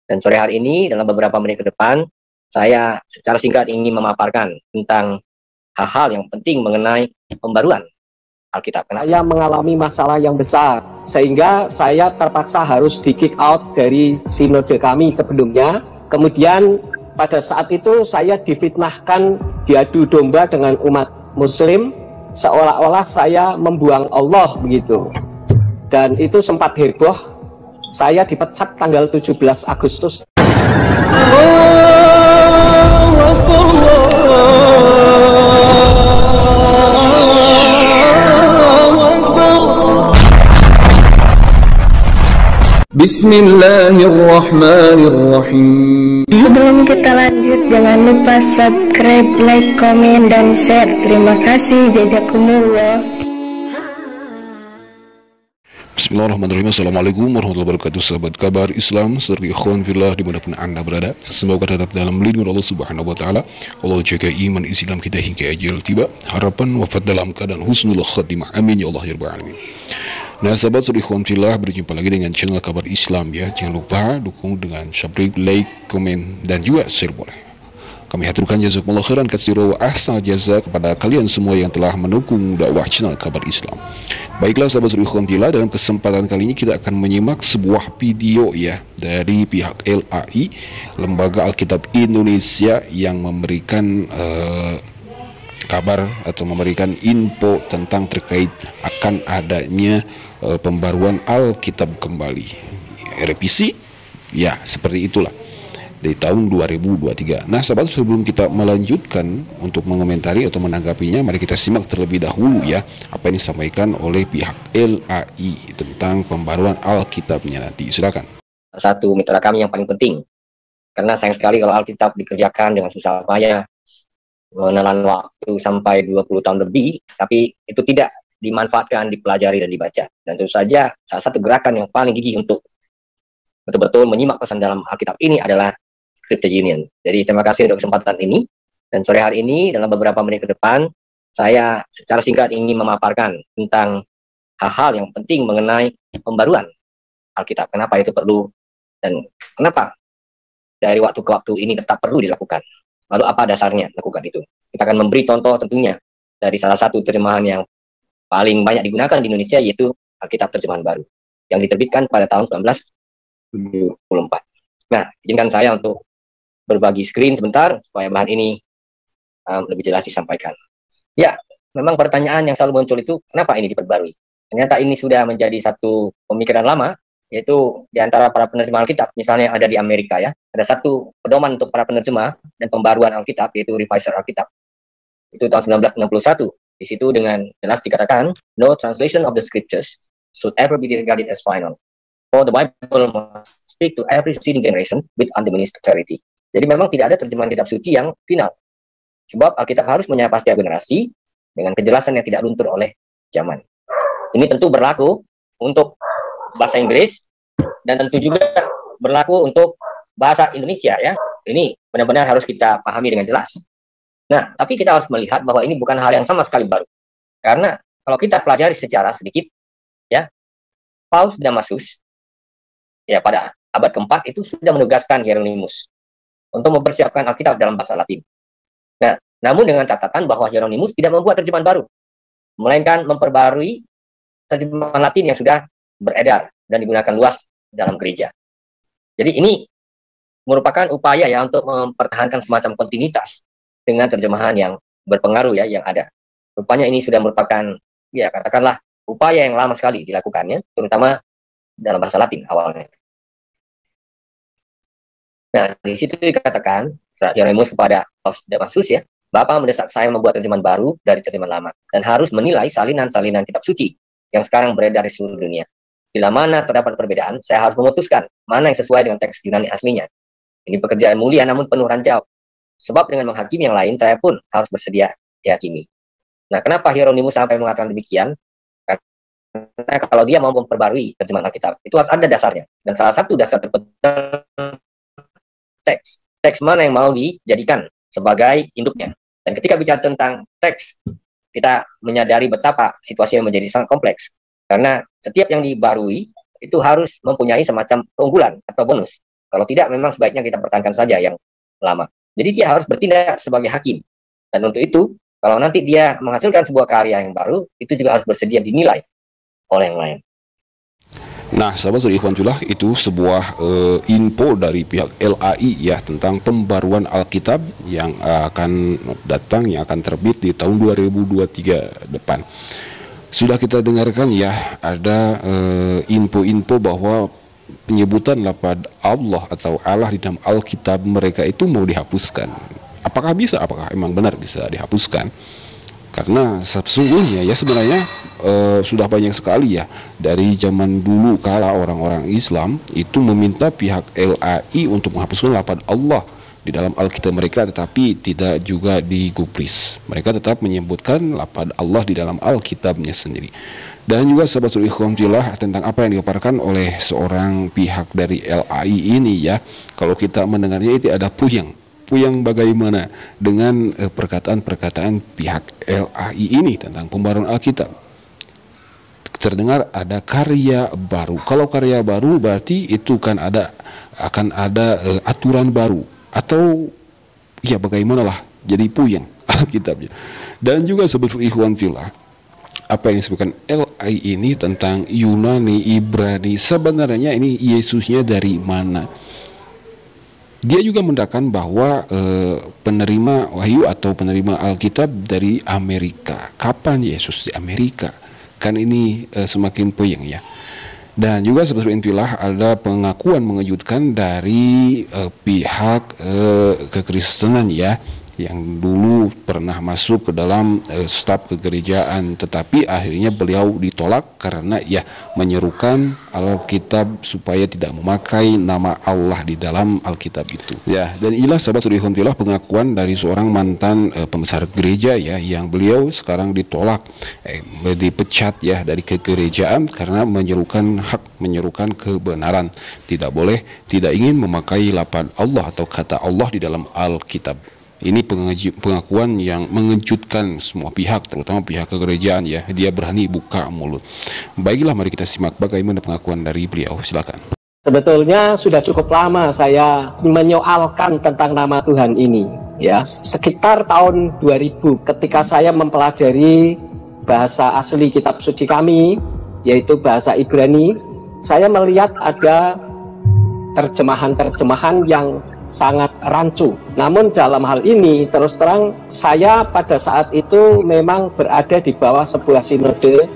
Dan sore hari ini dalam beberapa menit ke depan, saya secara singkat ingin memaparkan tentang hal-hal yang penting mengenai pembaruan Alkitab. Saya mengalami masalah yang besar, sehingga saya terpaksa harus di-kick out dari sinode kami sebelumnya. Kemudian pada saat itu saya difitnahkan, diadu domba dengan umat muslim, seolah-olah saya membuang Allah begitu. Dan itu sempat heboh. Saya dipecat tanggal 17 Agustus. Bismillahirrahmanirrahim. Sebelum kita lanjut, jangan lupa subscribe, like, komen, dan share. Terima kasih. Jazakumullah. Bismillahirrahmanirrahim. Assalamualaikum warahmatullahi wabarakatuh. Sahabat kabar Islam, serta ikhwan fillah dimanapun anda berada, semoga tetap dalam lindungan Allah subhanahu wa ta'ala. Allah jaga iman Islam kita hingga ajal tiba, harapan wafat dalam keadaan husnul khatimah, amin ya Allah ya rabbal alamin. Nah sahabat serta ikhwan fillah, berjumpa lagi dengan channel kabar Islam ya. Jangan lupa dukung dengan subscribe, like, komen, dan juga share boleh. Kami haturkan jazakumullah khairan katsira wa ahsanal jaza kepada kalian semua yang telah mendukung dakwah channel kabar Islam. Baiklah sahabat ikhwan fillah, dalam kesempatan kali ini kita akan menyimak sebuah video ya dari pihak LAI, Lembaga Alkitab Indonesia, yang memberikan kabar atau memberikan info tentang terkait akan adanya pembaruan Alkitab kembali, revisi ya, seperti itulah di tahun 2023. Nah sahabat, sebelum kita melanjutkan untuk mengomentari atau menanggapinya, mari kita simak terlebih dahulu ya apa yang disampaikan oleh pihak LAI tentang pembaruan Alkitabnya nanti. Silakan. Satu mitra kami yang paling penting, karena sayang sekali kalau Alkitab dikerjakan dengan susah payah, menelan waktu sampai 20 tahun lebih, tapi itu tidak dimanfaatkan, dipelajari, dan dibaca. Dan tentu saja salah satu gerakan yang paling gigih untuk betul-betul menyimak pesan dalam Alkitab ini adalah Scripture Union. Jadi terima kasih untuk kesempatan ini. Dan sore hari ini dalam beberapa menit ke depan, saya secara singkat ingin memaparkan tentang hal-hal yang penting mengenai pembaruan Alkitab. Kenapa itu perlu dan kenapa dari waktu ke waktu ini tetap perlu dilakukan. Lalu apa dasarnya lakukan itu? Kita akan memberi contoh tentunya dari salah satu terjemahan yang paling banyak digunakan di Indonesia, yaitu Alkitab Terjemahan Baru, yang diterbitkan pada tahun 1974. Nah, izinkan saya untuk berbagi screen sebentar supaya bahan ini lebih jelas disampaikan. Ya, memang pertanyaan yang selalu muncul itu, kenapa ini diperbarui? Ternyata ini sudah menjadi satu pemikiran lama, yaitu di antara para penerjemah Alkitab, misalnya ada di Amerika ya, ada satu pedoman untuk para penerjemah dan pembaruan Alkitab, yaitu Revisor Alkitab. Itu tahun 1961. Di situ dengan jelas dikatakan, no translation of the scriptures should ever be regarded as final. For the Bible must speak to every succeeding generation with undiminished clarity. Jadi memang tidak ada terjemahan kitab suci yang final. Sebab Alkitab harus menyapa setiap generasi dengan kejelasan yang tidak luntur oleh zaman. Ini tentu berlaku untuk bahasa Inggris dan tentu juga berlaku untuk bahasa Indonesia ya. Ini benar-benar harus kita pahami dengan jelas. Nah, tapi kita harus melihat bahwa ini bukan hal yang sama sekali baru. Karena kalau kita pelajari sejarah sedikit ya, Paus Damasus ya pada abad keempat itu sudah menugaskan Hieronymus untuk mempersiapkan Alkitab dalam bahasa Latin. Nah, namun dengan catatan bahwa Hieronymus tidak membuat terjemahan baru, melainkan memperbarui terjemahan Latin yang sudah beredar dan digunakan luas dalam gereja. Jadi ini merupakan upaya ya untuk mempertahankan semacam kontinuitas dengan terjemahan yang berpengaruh ya yang ada. Rupanya ini sudah merupakan ya katakanlah upaya yang lama sekali dilakukannya, terutama dalam bahasa Latin awalnya. Nah, di situ dikatakan surat Hieronymus kepada Paus Damasus ya, Bapak mendesak saya membuat terjemahan baru dari terjemahan lama dan harus menilai salinan-salinan kitab suci yang sekarang beredar di seluruh dunia. Bila mana terdapat perbedaan, saya harus memutuskan mana yang sesuai dengan teks Yunani aslinya. Ini pekerjaan mulia namun penuh ranjau. Sebab dengan menghakimi yang lain, saya pun harus bersedia dihakimi. Nah, kenapa Hieronymus sampai mengatakan demikian? Karena kalau dia mau memperbarui terjemahan Alkitab, itu harus ada dasarnya. Dan salah satu dasar terpenting teks mana yang mau dijadikan sebagai induknya. Dan ketika bicara tentang teks, kita menyadari betapa situasinya menjadi sangat kompleks. Karena setiap yang dibarui itu harus mempunyai semacam keunggulan atau bonus. Kalau tidak, memang sebaiknya kita pertahankan saja yang lama. Jadi dia harus bertindak sebagai hakim. Dan untuk itu, kalau nanti dia menghasilkan sebuah karya yang baru, itu juga harus bersedia dinilai oleh yang lain. Nah, sahabat saudara ikhwan fillah, itu sebuah info dari pihak LAI ya tentang pembaruan Alkitab yang akan datang, yang akan terbit di tahun 2023 depan. Sudah kita dengarkan ya, ada info-info bahwa penyebutan lafaz Allah atau Allah di dalam Alkitab mereka itu mau dihapuskan. Apakah bisa? Apakah emang benar bisa dihapuskan? Karena sesungguhnya ya sebenarnya sudah banyak sekali ya dari zaman dulu kala orang-orang Islam itu meminta pihak LAI untuk menghapuskan lafaz Allah di dalam Alkitab mereka, tetapi tidak juga digubris. Mereka tetap menyebutkan lafaz Allah di dalam Alkitabnya sendiri. Dan juga sahabat suri ikhwanillah, tentang apa yang dipaparkan oleh seorang pihak dari LAI ini ya, kalau kita mendengarnya itu ada puyeng bagaimana dengan perkataan-perkataan pihak LAI ini tentang pembaruan Alkitab. Terdengar ada karya baru. Kalau karya baru berarti itu kan akan ada aturan baru atau ya bagaimanalah, jadi puyeng Alkitabnya. Dan juga sebetulnya ikhwan fillah, apa yang disebutkan LAI ini tentang Yunani, Ibrani, sebenarnya ini Yesusnya dari mana? Dia juga mendakkan bahwa penerima wahyu atau penerima Alkitab dari Amerika. Kapan Yesus di Amerika? Kan ini semakin puyeng ya. Dan juga sebetulnya ada pengakuan mengejutkan dari pihak kekristenan ya, yang dulu pernah masuk ke dalam staf kegerejaan, tetapi akhirnya beliau ditolak karena ya menyerukan Alkitab supaya tidak memakai nama Allah di dalam Alkitab itu. Ya, dan inilah sahabat surikhontillah pengakuan dari seorang mantan pembesar gereja ya, yang beliau sekarang ditolak, dipecat ya dari kegerejaan karena menyerukan hak, menyerukan kebenaran. Tidak boleh, tidak ingin memakai lafaz Allah atau kata Allah di dalam Alkitab. Ini pengakuan yang mengejutkan semua pihak, terutama pihak kegerejaan ya. Dia berani buka mulut. Baiklah, mari kita simak bagaimana pengakuan dari beliau. Silakan. Sebetulnya sudah cukup lama saya menyoalkan tentang nama Tuhan ini ya. Sekitar tahun 2000 ketika saya mempelajari bahasa asli kitab suci kami, yaitu bahasa Ibrani, saya melihat ada terjemahan-terjemahan yang sangat rancu. Namun dalam hal ini terus terang saya pada saat itu memang berada di bawah sebuah sinode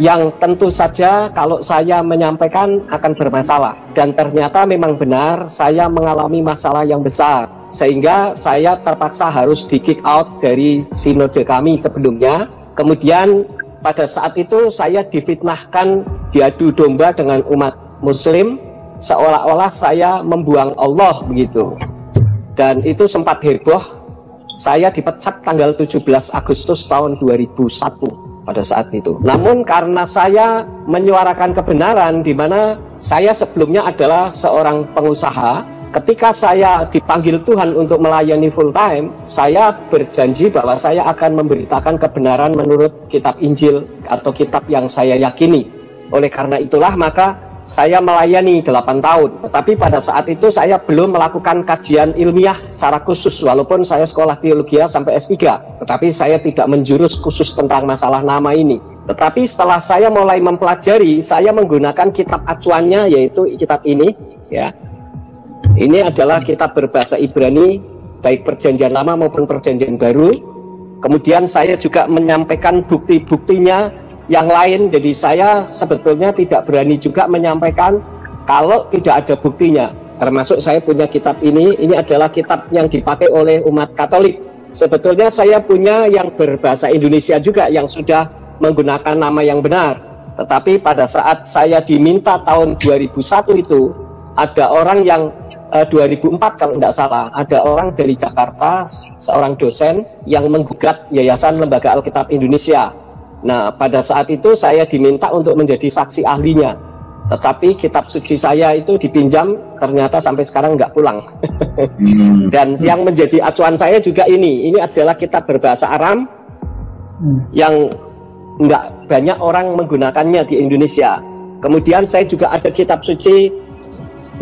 yang tentu saja kalau saya menyampaikan akan bermasalah, dan ternyata memang benar saya mengalami masalah yang besar sehingga saya terpaksa harus di kick out dari sinode kami sebelumnya. Kemudian pada saat itu saya difitnahkan, diadu domba dengan umat muslim, seolah-olah saya membuang Allah begitu. Dan itu sempat heboh. Saya dipecat tanggal 17 Agustus tahun 2001 pada saat itu. Namun karena saya menyuarakan kebenaran, di mana saya sebelumnya adalah seorang pengusaha, ketika saya dipanggil Tuhan untuk melayani full time, saya berjanji bahwa saya akan memberitakan kebenaran menurut kitab Injil atau kitab yang saya yakini. Oleh karena itulah maka saya melayani 8 tahun, tetapi pada saat itu saya belum melakukan kajian ilmiah secara khusus, walaupun saya sekolah teologi sampai S3, tetapi saya tidak menjurus khusus tentang masalah nama ini. Tetapi setelah saya mulai mempelajari, saya menggunakan kitab acuannya, yaitu kitab ini ya. Ini adalah kitab berbahasa Ibrani, baik perjanjian lama maupun perjanjian baru. Kemudian saya juga menyampaikan bukti-buktinya yang lain, jadi saya sebetulnya tidak berani juga menyampaikan kalau tidak ada buktinya. Termasuk saya punya kitab ini adalah kitab yang dipakai oleh umat Katolik. Sebetulnya saya punya yang berbahasa Indonesia juga yang sudah menggunakan nama yang benar. Tetapi pada saat saya diminta tahun 2001 itu, ada orang yang 2004 kalau tidak salah, ada orang dari Jakarta, seorang dosen yang menggugat Yayasan Lembaga Alkitab Indonesia. Nah, pada saat itu saya diminta untuk menjadi saksi ahlinya. Tetapi kitab suci saya itu dipinjam, ternyata sampai sekarang nggak pulang. Dan yang menjadi acuan saya juga ini adalah kitab berbahasa Aram yang nggak banyak orang menggunakannya di Indonesia. Kemudian saya juga ada kitab suci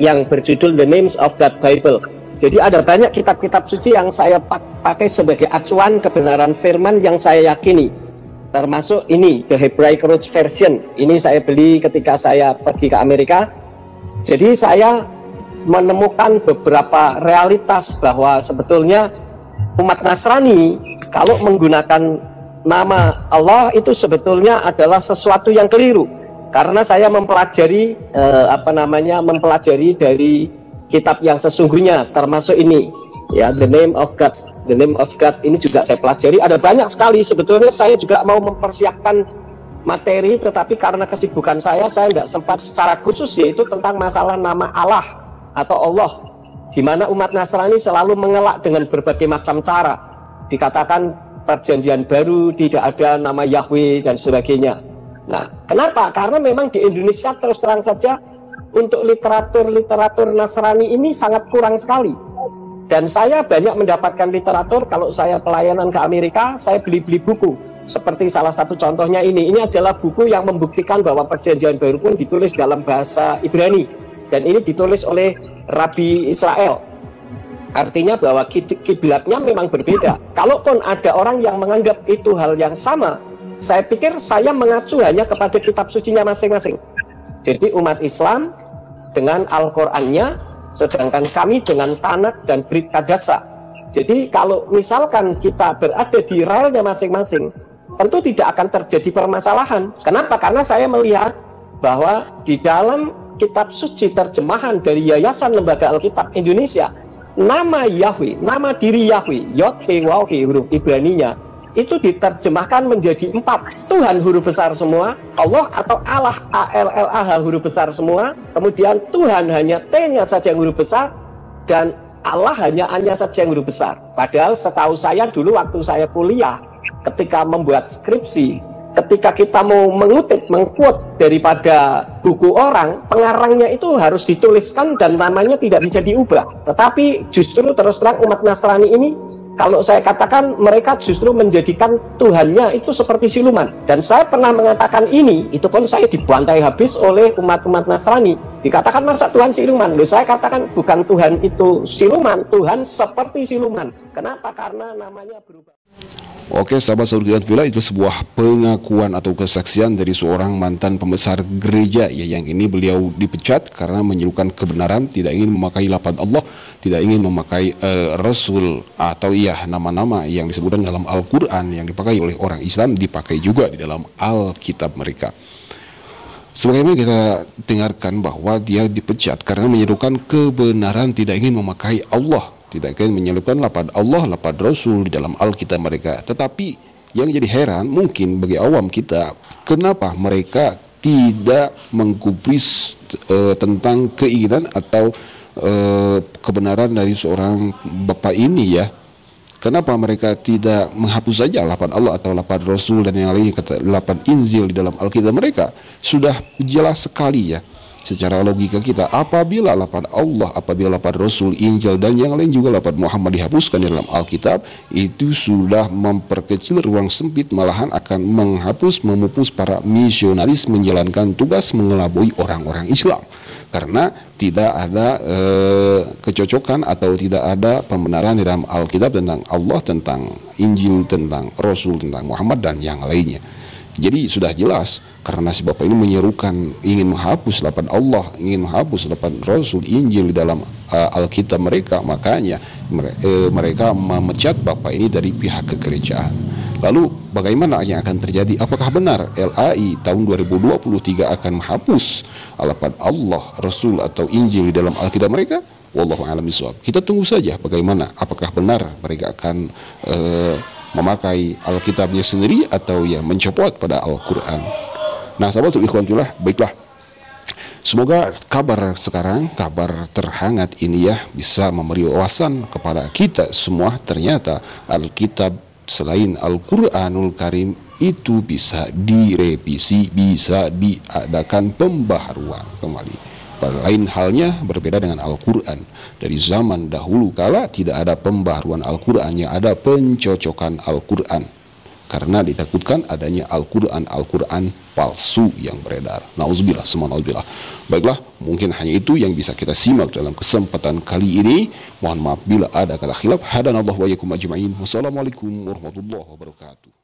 yang berjudul The Names of God Bible. Jadi ada banyak kitab-kitab suci yang saya pakai sebagai acuan kebenaran firman yang saya yakini. Termasuk ini, The Hebraic Root Version. Ini saya beli ketika saya pergi ke Amerika. Jadi saya menemukan beberapa realitas bahwa sebetulnya umat Nasrani kalau menggunakan nama Allah itu sebetulnya adalah sesuatu yang keliru. Karena saya mempelajari mempelajari dari kitab yang sesungguhnya, termasuk ini ya, The Name of God. The Name of God ini juga saya pelajari. Ada banyak sekali. Sebetulnya saya juga mau mempersiapkan materi, tetapi karena kesibukan saya tidak sempat secara khusus, yaitu tentang masalah nama Allah atau Allah, di mana umat Nasrani selalu mengelak dengan berbagai macam cara. Dikatakan perjanjian baru tidak ada nama Yahweh dan sebagainya. Nah, kenapa? Karena memang di Indonesia terus terang saja untuk literatur Nasrani ini sangat kurang sekali. Dan saya banyak mendapatkan literatur. Kalau saya pelayanan ke Amerika, saya beli-beli buku. Seperti salah satu contohnya ini. Ini adalah buku yang membuktikan bahwa perjanjian baru pun ditulis dalam bahasa Ibrani. Dan ini ditulis oleh Rabi Israel. Artinya bahwa kiblatnya memang berbeda. Kalaupun ada orang yang menganggap itu hal yang sama, saya pikir saya mengacu hanya kepada kitab sucinya masing-masing. Jadi umat Islam dengan Al-Qur'annya, sedangkan kami dengan Tanakh dan Brit Kadasa. Jadi kalau misalkan kita berada di relnya masing-masing, tentu tidak akan terjadi permasalahan. Kenapa? Karena saya melihat bahwa di dalam kitab suci terjemahan dari Yayasan Lembaga Alkitab Indonesia, nama Yahweh, nama diri Yahweh, Yod-He-Waw-He, huruf Ibraninya, itu diterjemahkan menjadi 4. Tuhan huruf besar semua, Allah atau Allah, A-L-L-A-H huruf besar semua, kemudian Tuhan hanya T-nya saja yang huruf besar, dan Allah hanya A-nya saja yang huruf besar. Padahal setahu saya dulu waktu saya kuliah, ketika membuat skripsi, ketika kita mau mengquote daripada buku orang, pengarangnya itu harus dituliskan dan namanya tidak bisa diubah. Tetapi justru terus terang umat Nasrani ini, kalau saya katakan mereka justru menjadikan Tuhannya itu seperti siluman. Dan saya pernah mengatakan ini, itu pun saya dibantai habis oleh umat-umat Nasrani. Dikatakan masa Tuhan siluman? Loh, saya katakan bukan Tuhan itu siluman, Tuhan seperti siluman. Kenapa? Karena namanya berubah. Oke, sahabat saudara bila itu sebuah pengakuan atau kesaksian dari seorang mantan pembesar gereja ya, yang ini beliau dipecat karena menyerukan kebenaran, tidak ingin memakai lafaz Allah, tidak ingin memakai Rasul atau ya nama-nama yang disebutkan dalam Al-Qur'an yang dipakai oleh orang Islam dipakai juga di dalam Alkitab mereka. Sebagaimana kita dengarkan bahwa dia dipecat karena menyerukan kebenaran, tidak ingin memakai Allah, tidak ingin menyelipkan lafaz Allah, lafaz Rasul di dalam Alkitab mereka. Tetapi yang jadi heran mungkin bagi awam kita, kenapa mereka tidak menggubris tentang keinginan atau kebenaran dari seorang bapak ini ya. Kenapa mereka tidak menghapus saja lafaz Allah atau lafaz Rasul dan yang lainnya, kata lafaz Injil di dalam Alkitab mereka? Sudah jelas sekali ya secara logika kita, apabila lafaz Allah, apabila lafaz Rasul, Injil dan yang lain juga lafaz Muhammad dihapuskan di dalam Alkitab, itu sudah memperkecil ruang sempit, malahan akan menghapus, memupus para misionaris menjalankan tugas mengelabui orang-orang Islam. Karena tidak ada kecocokan atau tidak ada pembenaran di dalam Alkitab tentang Allah, tentang Injil, tentang Rasul, tentang Muhammad dan yang lainnya. Jadi sudah jelas karena si bapak ini menyerukan ingin menghapus lafaz Allah, ingin menghapus lafaz Rasul, Injil di dalam Alkitab mereka, makanya mereka memecat bapak ini dari pihak kegerejaan. Lalu bagaimana yang akan terjadi? Apakah benar LAI tahun 2023 akan menghapus lafaz Allah, Rasul atau Injil di dalam Alkitab mereka? Wallahu a'lam bishawab. Kita tunggu saja bagaimana, apakah benar mereka akan memakai Alkitabnya sendiri atau ya mencopot pada Al-Quran. Nah, sahabat ikhwanillah, baiklah. Semoga kabar sekarang, kabar terhangat ini ya, bisa memberi wawasan kepada kita semua. Ternyata Alkitab selain Al-Quranul Karim itu bisa direvisi, bisa diadakan pembaharuan kembali. Lain halnya berbeda dengan Al-Quran. Dari zaman dahulu kala tidak ada pembaharuan Al-Quran, yang ada pencocokan Al-Quran. karena ditakutkan adanya Al-Quran palsu yang beredar. Nauzubillah, semua nauzubillah. Baiklah, mungkin hanya itu yang bisa kita simak dalam kesempatan kali ini. Mohon maaf bila ada kata khilaf. Hadanallahu wa iyyakum ajma'in. Wassalamualaikum warahmatullahi wabarakatuh.